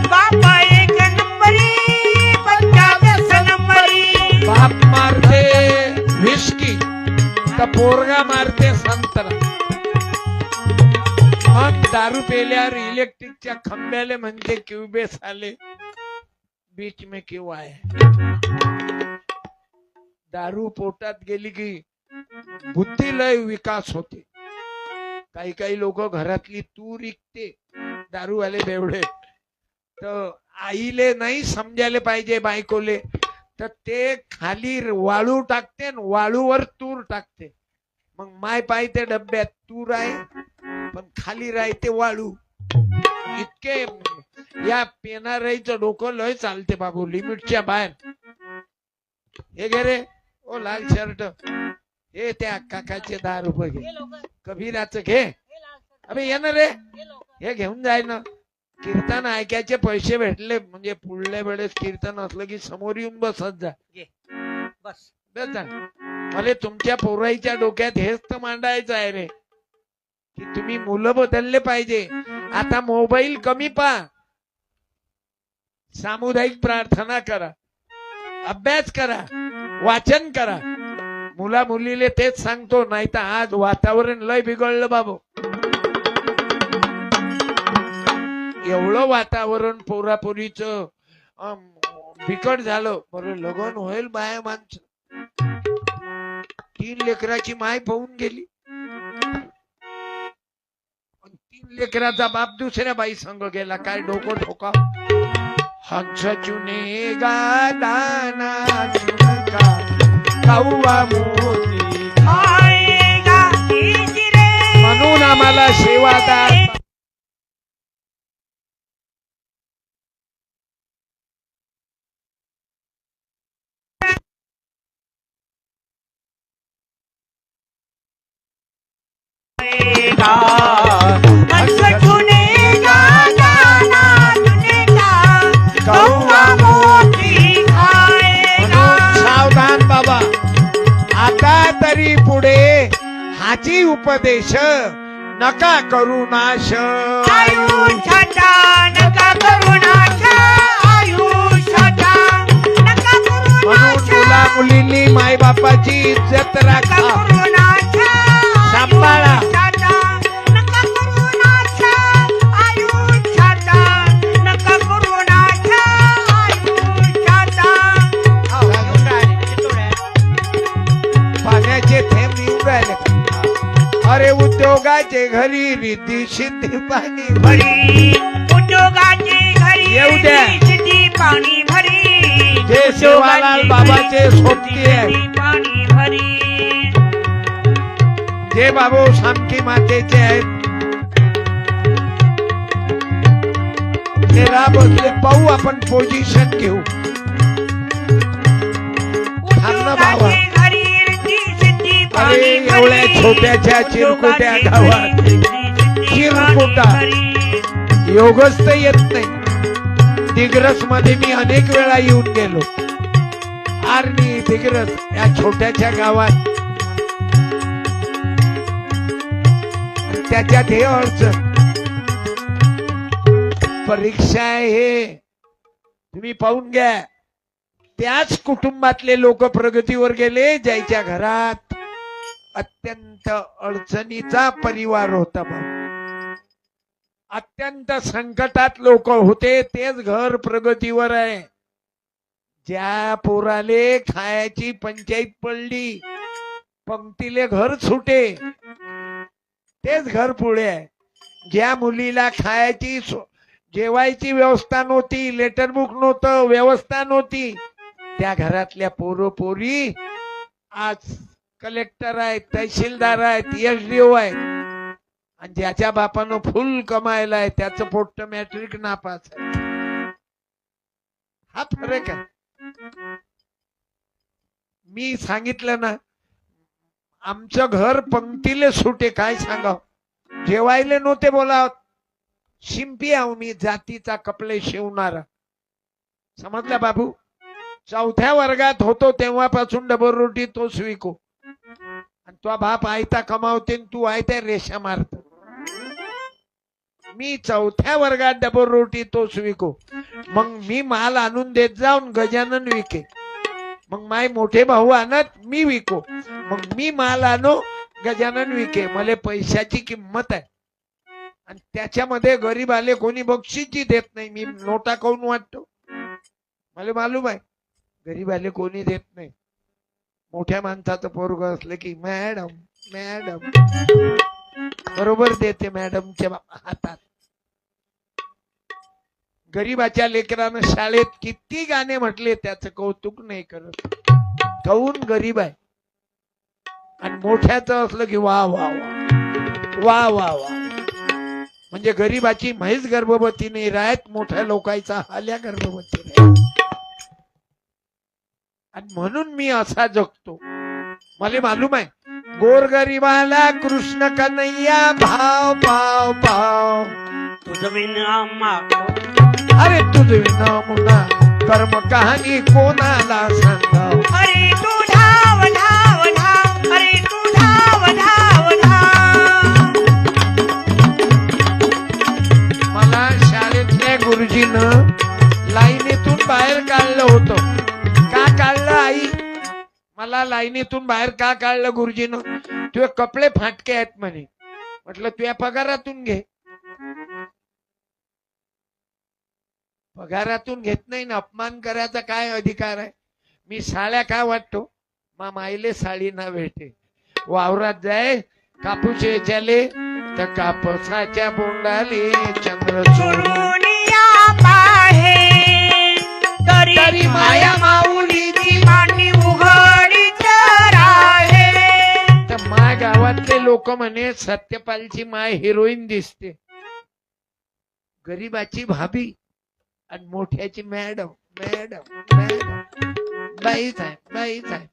बाप एक नंबरी बच्चा 10 नंबरी. बाप मारते विस्की तर पोरगा मारते संतरा. मग दारू पेल्यावर इलेक्ट्रिकच्या खंब्याले म्हणते क्यूबेस आले बीच में क्यों आए. दारू पोटात गेली की बुद्धीलय विकास होते. काही लोक घरातली तूर विकते दारूवाले बेवडे. तर आईले नाही समजायला पाहिजे बायकोले, तर ते खाली वाळू टाकते न वाळूवर तूर टाकते. मग माय पाहिजे डब्यात तूर आहे पण खाली राहते वाळू. इतके या पेनाराईचं डोकं लय चालते बाबू लिमिटच्या बाहेर. हे घे रे ओ लाल शर्ट, हे त्या काकाचे 10 रुपये घे. कबीराचं घे. अबे ये ना रे, हे घेऊन जाय ना. कीर्तन ऐकायचे पैसे भेटले म्हणजे पुढल्या वेळेस कीर्तन असलं की समोर येऊन बसत जा. बस बस जा. मला तुमच्या पोराईच्या डोक्यात हेच तर मांडायचं आहे रे की तुम्ही मुलं बदलले पाहिजे. आता मोबाईल कमी पहा. सामुदायिक प्रार्थना करा, अभ्यास करा, वाचन करा. मुला मुलीले तेच सांगतो. नाही तर आज वातावरण लय बिघडलं बाबू. एवढं वातावरण पोरापोरीचं बिकट झालं. बरं लग्न होईल बाया माणसं. 3 लेकराची माय पाहून गेली. 3 लेकराचा बाप दुसऱ्या बाई संग गेला. काय डोकं ठोका. हंस चुनेगा दाना चुनका कौवा मोती खाएगा रे. म्हणून आम्हाला सेवादार हंस चुनेगा दाना चुनेगा कौवा मोती खाएगा. सावधान बाबा. आता तरी पुढे हाची उपदेश नका करू नाश. आयुष्याचा नका करू नाश. आयुष्याचा नका करू म्हणून नाश. मुला मुलींनी माय बापाची इज्जत नका राखा, करू नाश. सांभाळा. आयुष्याचा नका करू नाश. आयुष्याचा नका करू नाश. आयुष्याचा. पाण्याचे थेंब येऊन राहिले. अरे उद्योगाचे घरी रिद्धी सिद्धी पाणी भरी उद्योगाची घरी येऊ द्या. सिद्धी पाणी भरी. जे सेवालाल बाबाचे सोबती आहे, पाणी भरी. जे बाबू सामकी मातेचे आहेत, ते बसले पाहू आपण पोझिशन घेऊ. थांब ना बाबा. उद्योगाची घरी रिद्धी सिद्धी अरे पाणी भरी. एवढ्या छोट्याच्या चिरकुट्या उद्योगाची गावात घरी रिद्धी सिद्धी चिरकुटा. पाणी भरी. योगच तर येत नाही. दिग्रस मध्ये मी अनेक वेळा येऊन गेलो. आरणी दिग्रस या छोट्याच्या गावात त्याच्यात हे अडचण परीक्षा आहे हे तुम्ही पाहून घ्या. त्याच कुटुंबातले लोक प्रगतीवर गेले ज्याच्या घरात अत्यंत अडचणीचा परिवार होता. अत्यंत संकटात लोक होते तेच घर प्रगतीवर आहे. ज्या पोराले खायची पंचायत पडली पंक्तीले घर सुटे तेच घर पुढे आहे. ज्या मुलीला खायची जेवायची व्यवस्था नव्हती, लेटर बुक नव्हतं, व्यवस्था नव्हती, त्या घरातल्या पोरी आज कलेक्टर आहेत, तहसीलदार आहेत, SDO आहेत. आणि ज्याच्या बापानं फुल कमायला आहे त्याचं पोट्ट मॅट्रिक नापास आहे. हा फरक आहे. मी सांगितलं ना आमचं घर पंक्तीले सुटे. काय सांगाव, जेवायले नव्हते बोलावत. शिंपी आहो मी, जातीचा कपडे शिवणारा. समजला बाबू. 4थ्या वर्गात होतो तेव्हापासून डबल रोटी तो स्वीको. आणि तो बाप आयता कमावते तू आयता रेषा मारत. मी 4थ्या वर्गात डबल रोटी तो स्वीको. मग मी माल आणून देत जाऊन गजानन विके. मग माय मोठे भाऊ आणत मी विको. मग मी माल आणो गजानन विके. मला पैशाची किंमत आहे. आणि त्याच्यामध्ये गरीब आले कोणी बक्षीसची देत नाही. मी नोटा काऊन वाटतो मला मालूम आहे. गरीब आले कोणी देत नाही. मोठ्या माणसाचं पोरग असलं की मॅडम मॅडम बरोबर देते मॅडमच्या हातात. गरीबाच्या लेकरानं शाळेत किती गाणे म्हटले त्याचं कौतुक नाही करत. काऊन गरीब आहे. आणि मोठ्याचं असलं की वा वा वा वा वा वा. म्हणजे गरीबाची म्हैस गर्भवती नाही राहत, मोठ्या लोकांचा हाल्या गर्भवती राहत. आणि म्हणून मी असा जगतो. मला मालूम आहे गोरगरीबाला कृष्ण कन्हैया भाव भाव भाव. तुझं विना अरे तुझ विना मुना कर्म कहाणी कोणाला सांगाव. अरे तू धाव धाव धाव. अरे तू धाव धाव धाव. मला शाळेतल्या गुरुजीनं लाईनीतून बाहेर काढलं होतं. का काढलं आई? मला लाईनीतून बाहेर का काढलं गुरुजीनं? तुझे कपडे फाटके आहेत म्हणे. म्हटलं तुझ्या पगारातून घे. पगारातून घेत नाही ना. अपमान करायचा काय अधिकार आहे? मी साड्या काय वाटतो मा माईले साडी ना भेटे. वावरात जाय कापूस वेचाले तर कापसाच्या बोंडाले चंद्र चुरुनिया पाहे तरी माया माऊलीची मांडी उघडी राहे. तर माय गावातले लोक म्हणे सत्यपालची माय हिरोईन दिसते. गरीबाची भाभी आणि मोठ्याची मॅडम मॅडम मॅडम. बाईच आहे बाईच आहे.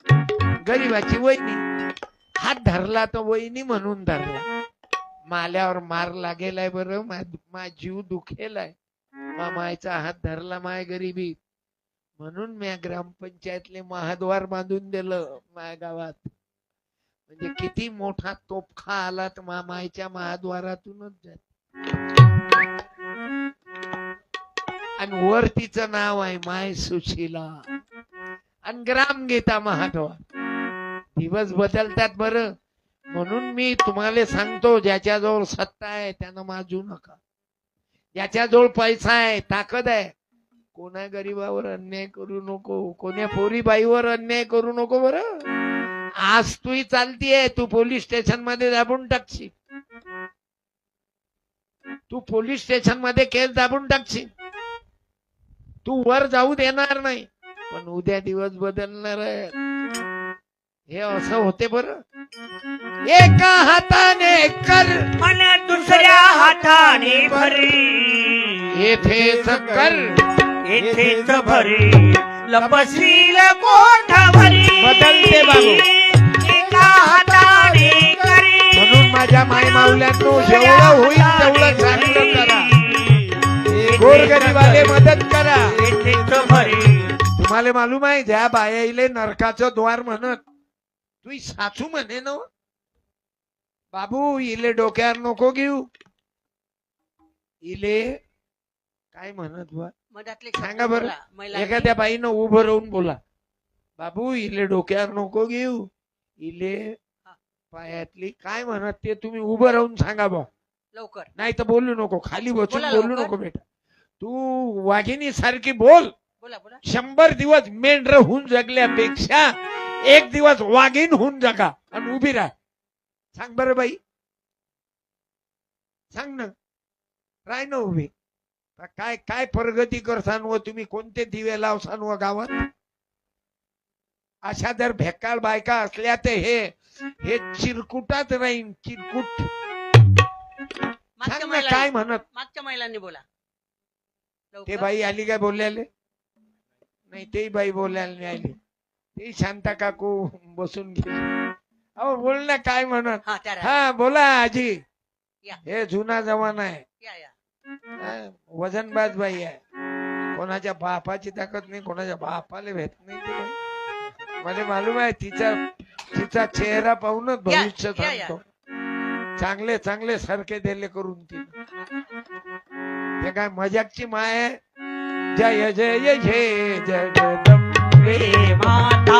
गरीबाची वहिनी. हात धरला तर वहिनी म्हणून धरला. माल्यावर मार लागेलाय बरं. मा जीव दुखेलाय. मायचा हात धरला माय गरीबी. म्हणून मी ग्रामपंचायतले महाद्वार बांधून दिलं माझ्या गावात. म्हणजे किती मोठा तोफखा आला तर मायच्या महाद्वारातूनच जात. आणि वर तिचं नाव आहे माय सुशीला. आणि ग्रामगीता महाद्वार. दिवस बदलतात बरं. म्हणून मी तुम्हाला सांगतो ज्याच्याजवळ सत्ता आहे त्यानं माजू नका. ज्याच्याजवळ पैसा आहे ताकद आहे कोणा गरीबावर अन्याय करू नको. कोण्या पोरीबाईवर अन्याय करू नको बरं. आज तू चालतीये तू पोलीस स्टेशन मध्ये दाबून टाकशील. तू पोलीस स्टेशन मध्ये केस दाबून टाकशील. तू वर जाऊ देणार नाही. पण उद्या दिवस बदलणार आहे. हे असं होते बरं. एका हाताने कर मन दुसऱ्या हाताने भरी. येथेच कर येथेच भरी. लपशील कोठावरी. बदलते बाबू. एका हाताने करी. म्हणून माझ्या माय माऊल्यांनो जेवढं होईल तेवढं चांगलं करा. गोरगरीबाले मदत करा. येथेच भरी. तुम्हाला मालूम आहे ज्या बायाईले नरकाचं द्वार म्हणत तू सासू म्हणे ना हो. बाबू इले डोक्यावर नको घेऊ. इले काय म्हणत बा मधातले सांगा बरं. बोला, महिलांनी. एखाद्या बाईनं उभं राहून बोला बाबू इले डोक्यावर नको घेऊ. इले पायातली काय म्हणत ते तुम्ही उभं राहून सांगा बा. लवकर नाही तर बोलू नको. खाली बसून बोला बोलू लवकर. नको बेटा. तू वाघिणी सारखी बोल. बोला बोला 100 दिवस मेंढर होऊन जगल्यापेक्षा 1 दिवस वाघीण होऊन जगा आणि उभी राह. सांग बरं बाई. सांग ना. राय ना उभी. काय काय प्रगती करसान व तुम्ही कोणते दिवे लावसान व गावात. अशा जर भेकाळ बायका असल्या तर हे चिरकुटात राहीन. चिरकुट. मागच्या सांग ना काय महिलांनी म्हणत. मागच्या महिलांनी बोला ते लवकर. बाई आली काय बोलायला. नाही ते बाई बोलायला नाही आली. ते शांता काकू बसून गेली. अहो बोल ना काय म्हणत. हा त्या हा बोला आजी. या. हे जुना जमाना आहे. या हा, वजनबाज बाई आहे. कोणाच्या बापाची ताकद नाही. कोणाच्या बापाला भेट नाही ते बाई. मला मालूम आहे तिचा चेहरा पाहूनच भविष्य या, या. सांगतो. चांगले चांगले सारखे दिले करून ती. हे काय मजाकची माय आहे. जय जय जय जगदंबे माता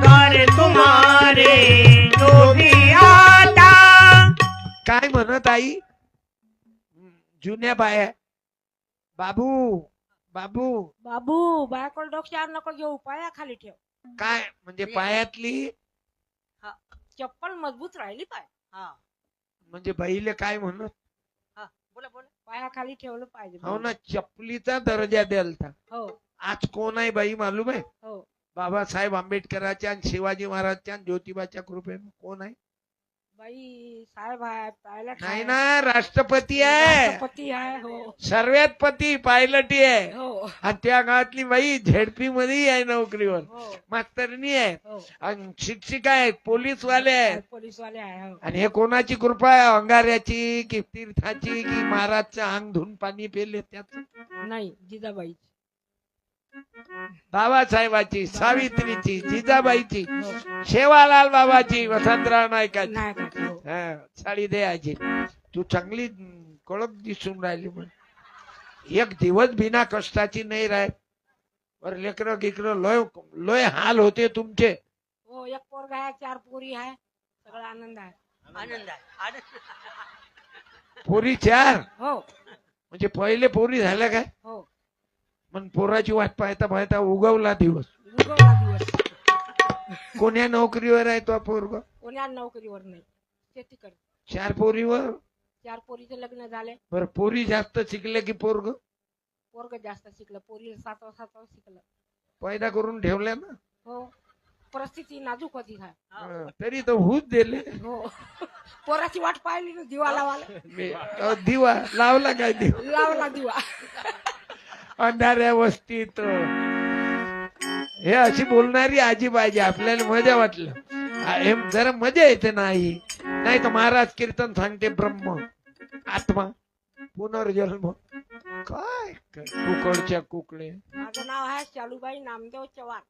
कर तुम्हारे जो भी आता. काय म्हणत आई. जुन्या बाया. बाबू बाबू बाबू बायाकडे डोक्यावर नको घेऊ, पाया खाली ठेव. काय म्हणजे पायातली चप्पल मजबूत राहिली पाय. हा म्हणजे बाईले काय म्हणत. बोला बोला पाया खाली ठेवलं पाहिजे. हो ना. चपलीचा दर्जा द्यालता. हो आज कोण आहे बाई मालूम आहे. हो बाबासाहेब आंबेडकरांच्या आणि शिवाजी महाराजच्या आणि ज्योतिबाच्या कृपेने कोण आहे. बाई साहेब आहे, पायलट नाही आहे, ना. राष्ट्रपती आहे. राष्ट्रपती आहे. हो सर्वात पती पायलटी आहे. हो आणि त्या गावातली बाई झेडपी मध्ये आहे नोकरीवर. हो मास्तरनी आहे. हो आणि शिक्षिका आहेत. पोलीसवाले आहेत. पोलीसवाले आहे. हो आणि हे कोणाची कृपा आहे. अंगाऱ्याची की तीर्थाची की महाराजचं अंग धुवून पाणी पेले त्याच. नाही जिजाबाई. बाबासाहेबाची, सावित्रीची, जिजाबाईची, हो शेवालाल बाबाची, वसंतराव नाईकाची. नाही का? हो हा, साडी दे आजी. तू चांगली कळक दिसून राहिली म्हण. एक दिवस बिना कष्टाची नाही राहत. बर लेकरं गिकरं लोय लोय हाल होते तुमचे. हो एक पोरगा आहे, 4 पोरी आहे, सगळा आनंद आहे. आनंद आहे आनंद. पोरी 4 हो म्हणजे पहिले पोरी झाल्या काय. हो मग पोराची वाट पाहता पाहता उगवला दिवस. उगवला दिवस. कोण्या नोकरीवर आहे तो पोरग. कोण्या नोकरीवर नाही, शेती करत. 4 पोरीवर. 4 पोरीचे लग्न झाले. बर पोरी जास्त शिकले की पोरग. पोरग जास्त शिकलं. पोरी 7 शिकलं. पैदा करून ठेवल्या ना. हो परिस्थिती नाजूक होती काय. तरी तर होऊच दिले. हो पोराची वाट पाहिली ना. दिवा लावाला. दिवा लावला काय. दिवा लावला दिवा. अंधाऱ्या वस्तीत हे अशी बोलणारी आजी पाहिजे. आपल्याला मजा वाटलं. हे जरा मजा येते नाही. नाही तर महाराज कीर्तन सांगते ब्रह्म आत्मा पुनर्जन्म. काय कुकडच्या कुकडे. माझं नाव आहे शालूबाई नामदेव चव्हाण.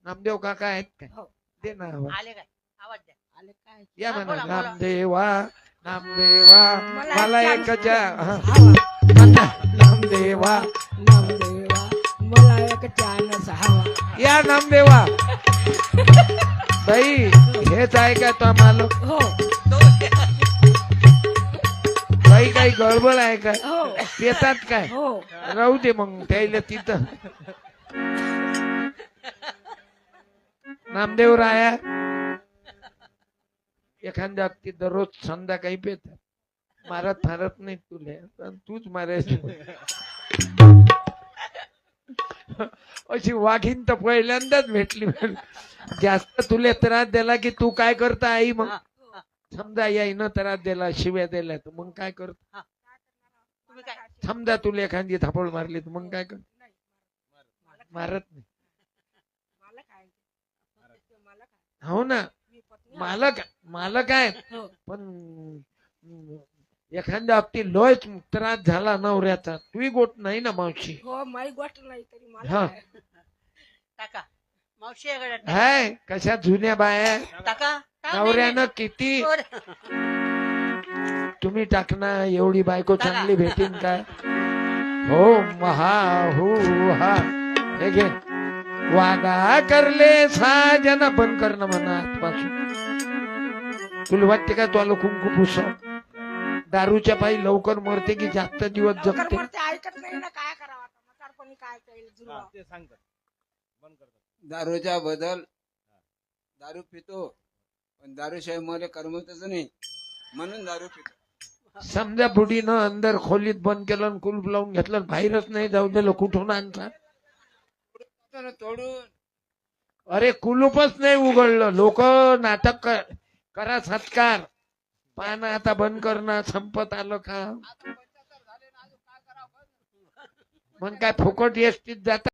नामदेव काका आहेत काय. हो. दे ना. आले काय आवाज द्या. आले काय. या हा, म्हणा. बोला, बोला. नामदेवा नामदेवा मला मला एक एकच्या हवा. नामदेवा नामदेवा मला एक चानस हवा. या नामदेवा. बाई हेच आहे का तो आम्हाला. हो बाई काही गडबड आहे का. हो येतात काय. हो राहू दे मग त्याला तिथं. नामदेव राया एखाद्या व्यक्ती दररोज संध्याकाळी पेतात. मारत थारत नाही तुले. पण तूच मारायचं. अशी वाघीन तर पहिल्यांदाच भेटली. जास्त तुले त्रास दिला की तू काय करता आई. मग समजा याईनं त्रास दिला, शिव्या दिल्या तर मग काय करत. तुम्ही काय समजा तुला एखादी थापड मारली तर मग काय कर. मारत नाही. मला काय. मला काय. हो ना. मी पत्नी आहे. मला काय. हो. पण एखाद्या बाबतीत लोयच त्रास झाला नवऱ्याचा. तूही गोट नाही ना मावशी. हो माझी गोष्ट नाही तरी मला हा. काय. टाका मावशी आहे गड्या, टाका. हाय कशा जुन्या बाया टाका टाका. नवऱ्यानं किती तुम्ही टाकना एवढी बायको चांगली भेटीन काय हो महा हो हा हे घे वागा करले साजना बंद करणं म्हणा आजपासून तुला वाटते का तुला कुंकू पुस दारूच्या पायी लवकर मरते की जास्त दिवस लवकर जगते मरते, ऐकत नाही ना, काय करावं आता म्हातारपणी काय करेल जुळवा. ते सांगतात बंद करतात दारूच्या बदल दारू पितो पण दारूशिवाय मला करमतच नाही म्हणून दारू पितो. समजा बुडीनं अंदर खोलीत बंद केलं आणि कुलूप लावून घेतलं आणि बाहेरच नाही जाऊ दिलं कुठून आणता तोडून अरे कुलूपच नाही उघडलं लोक नाटक करा सत्कार पाना आता बंद करणं संपत आलं का मग काय फुकट एसटीत जाता